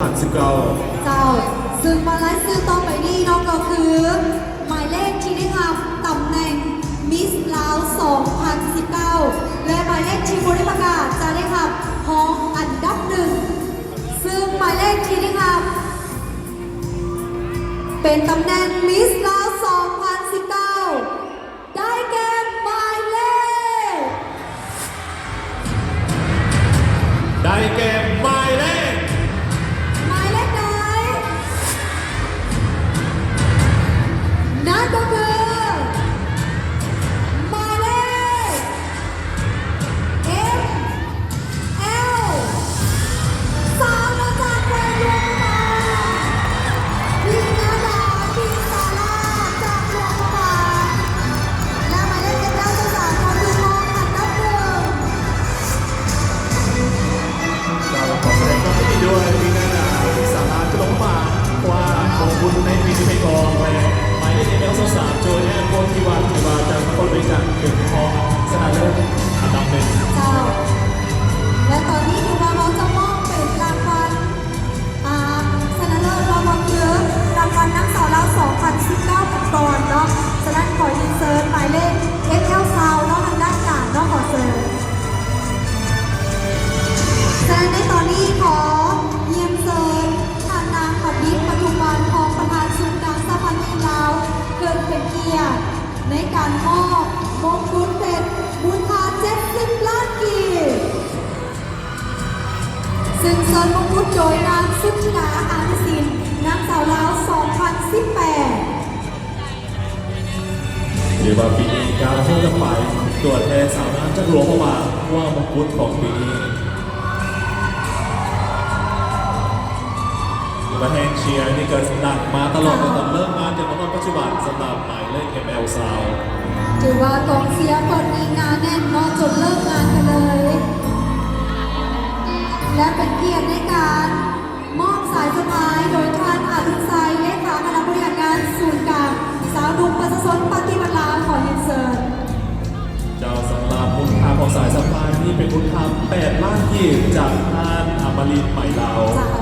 2019เจ้าซึ่งมาไลฟ์ซื้อต่อไปนี้เนาะก็คือหมายเลขที่ได้รับตำแหน่งมิสลาว2019และหมายเลขที่บริประกาศจะได้รับห้องอันดับหนึ่งซึ่งหมายเลขที่ได้รับเป็นตำแหน่งมิสลาว2019ได้แก่หมายเลข ได้แก่หมายเลขหมายเลขไหนนั่นก็คือหมายเลข ML สาวมาจากแควร์ลวงพระบางพี่นาดาพี่ซาร่าจากหลวงพระบางและหมายเลข ML สาวคนดูมองอันดับหนึ่ง เราขอแสดงความยินดีด้วยปีหน้าที่สามารถจะลงมาว่าขอบคุณในปีที่ไม่กองและหมายเลขเอลสามโจยแอนโกที่วันที่ว่าจะมาคนบริจาคถึงทองสนามเลิศอันดับหนึ่ง เจ้าและตอนนี้คือว่าเราจะมอบเป็นรางวัลชนะเลิศรางวัลเยอะรางวัลนักสาวเรา2019กันก่อนเนาะฉะนั้นขอยินเซิร์ชหมายเลข XL Sound เนาะทางด้านกลางเนาะขอเซิร์ชฉะนั้นในตอนนี้ขอเยี่ยมเซิร์ชทางนางปฏิปัจจุบันของประธานศูนย์การสะพานในลาวเกิดเป็นเกียรติในการมอบมงกุฎเพชรมูลค่า70 ล้านกีบซึ่งเซิร์ชมงกุฎโดยนางสุธิดาอานุสินนางสาวลาว2018หรือว่าปีนี้การเที่ยวจะไปตัวแทนสาวน้ำจากหลวงพระบางว่ามงกุฎของปีนี้มาแห่งเชียร์นี่ก็หนักมาตลอดตั้งแต่เริ่มงานจนถึงปัจจุบันสำหรับหมายเลข ML Sound ถือว่ากองเชียร์เปิดมีงานแน่นเนาะจนเลิกงานกันเลย และเป็นเกียรติในการมอบสายสะพายโดยท่านอดุลไซเลขาคณะบริหารงานศูนย์กลางสาวดุมประชาชนปฏิบัติลาวขอยินเสิร์ต เจ้าสำหรับมูลค่าของสายสะพายนี่เป็นมูลค่า8 ล้านกีบจากท่านอมรินทร์ไหมลาว จากอ